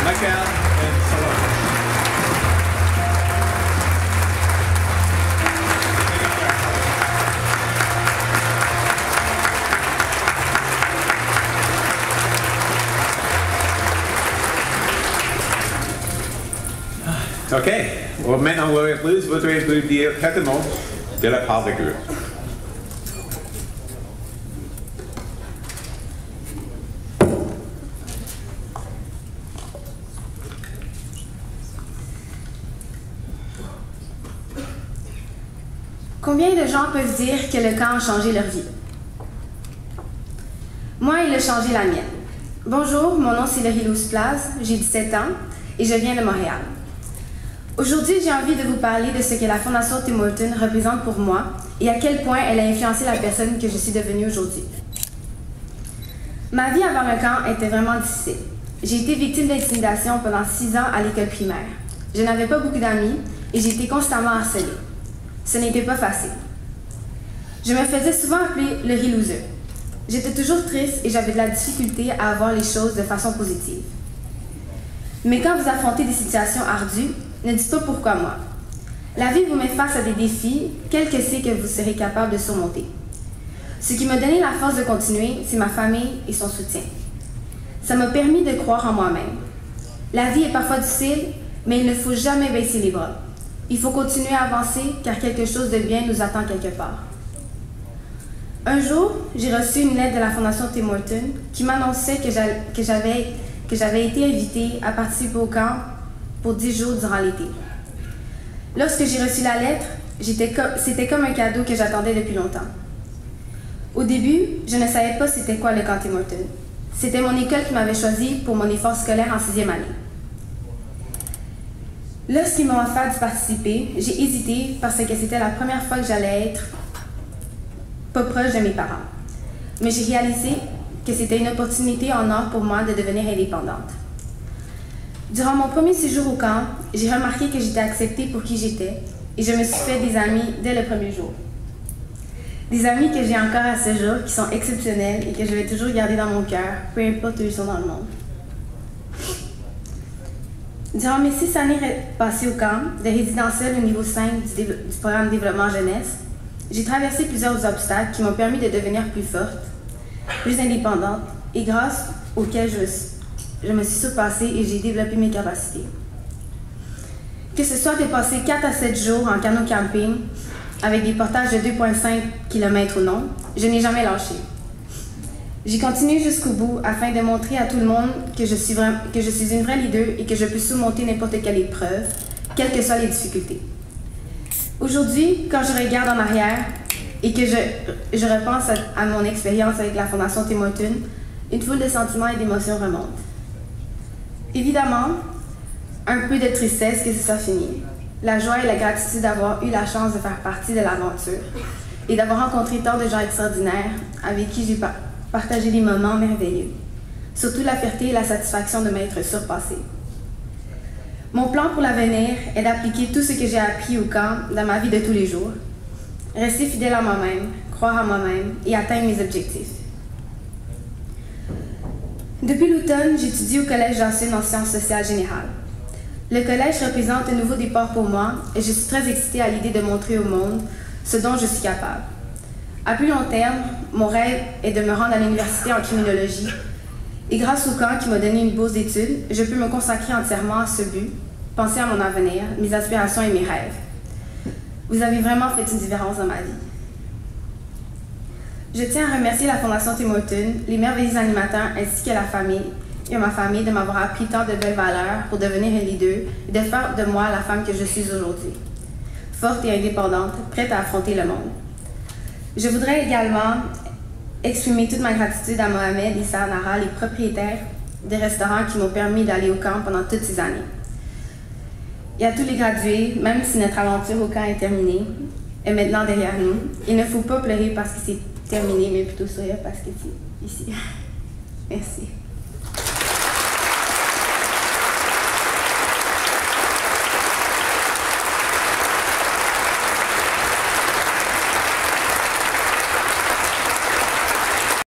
Michael and Salome. OK. Maintenant, on va applaudir votre dire quelques mots de la part du groupe. Combien de gens peuvent dire que le camp a changé leur vie? Moi, il a changé la mienne. Bonjour, mon nom c'est Laurie Luz Plaz, j'ai 17 ans et je viens de Montréal. Aujourd'hui, j'ai envie de vous parler de ce que la Fondation Tim Hortons représente pour moi et à quel point elle a influencé la personne que je suis devenue aujourd'hui. Ma vie avant le camp était vraiment difficile. J'ai été victime d'intimidation pendant 6 ans à l'école primaire. Je n'avais pas beaucoup d'amis et j'ai été constamment harcelée. Ce n'était pas facile. Je me faisais souvent appeler le loser. J'étais toujours triste et j'avais de la difficulté à voir les choses de façon positive. Mais quand vous affrontez des situations ardues, ne dites pas pourquoi moi. La vie vous met face à des défis, quel que c'est que vous serez capable de surmonter. Ce qui m'a donné la force de continuer, c'est ma famille et son soutien. Ça m'a permis de croire en moi-même. La vie est parfois difficile, mais il ne faut jamais baisser les bras. Il faut continuer à avancer car quelque chose de bien nous attend quelque part. Un jour, j'ai reçu une lettre de la Fondation Tim Hortons qui m'annonçait que j'avais été invitée à participer au camp pour 10 jours durant l'été. Lorsque j'ai reçu la lettre, c'était comme un cadeau que j'attendais depuis longtemps. Au début, je ne savais pas c'était quoi le camp Tim Hortons. C'était mon école qui m'avait choisi pour mon effort scolaire en 6e année. Lorsqu'ils m'ont offert de participer, j'ai hésité parce que c'était la première fois que j'allais être pas proche de mes parents. Mais j'ai réalisé que c'était une opportunité en or pour moi de devenir indépendante. Durant mon premier séjour au camp, j'ai remarqué que j'étais acceptée pour qui j'étais et je me suis fait des amis dès le premier jour. Des amis que j'ai encore à ce jour, qui sont exceptionnels et que je vais toujours garder dans mon cœur, peu importe où ils sont dans le monde. Durant mes 6 années passées au camp, de résidentiel au niveau 5 du programme Développement Jeunesse, j'ai traversé plusieurs obstacles qui m'ont permis de devenir plus forte, plus indépendante et grâce auxquels je me suis surpassée et j'ai développé mes capacités. Que ce soit de passer 4 à 7 jours en canot camping avec des portages de 2,5 km ou non, je n'ai jamais lâché. J'ai continué jusqu'au bout afin de montrer à tout le monde que je suis une vraie leader et que je peux surmonter n'importe quelle épreuve, quelles que soient les difficultés. Aujourd'hui, quand je regarde en arrière et que je repense à mon expérience avec la Fondation Tim Hortons, une foule de sentiments et d'émotions remontent. Évidemment, un peu de tristesse que ce soit fini. La joie et la gratitude d'avoir eu la chance de faire partie de l'aventure et d'avoir rencontré tant de gens extraordinaires avec qui j'ai partagé des moments merveilleux. Surtout la fierté et la satisfaction de m'être surpassée. Mon plan pour l'avenir est d'appliquer tout ce que j'ai appris au camp dans ma vie de tous les jours, rester fidèle à moi-même, croire en moi-même et atteindre mes objectifs. Depuis l'automne, j'étudie au Collège Janssen en sciences sociales générales. Le collège représente un nouveau départ pour moi et je suis très excitée à l'idée de montrer au monde ce dont je suis capable. À plus long terme, mon rêve est de me rendre à l'université en criminologie et grâce au camp qui m'a donné une bourse d'études, je peux me consacrer entièrement à ce but, penser à mon avenir, mes aspirations et mes rêves. Vous avez vraiment fait une différence dans ma vie. Je tiens à remercier la Fondation Tim Hortons, les merveilleux animateurs ainsi que ma famille de m'avoir appris tant de belles valeurs pour devenir un leader et de faire de moi la femme que je suis aujourd'hui. Forte et indépendante, prête à affronter le monde. Je voudrais également exprimer toute ma gratitude à Mohamed et Sahanara, les propriétaires des restaurants qui m'ont permis d'aller au camp pendant toutes ces années. Et à tous les gradués, même si notre aventure au camp est terminée, est maintenant derrière nous, il ne faut pas pleurer parce que c'est terminé, mais plutôt sourire parce que c'est ici. Merci.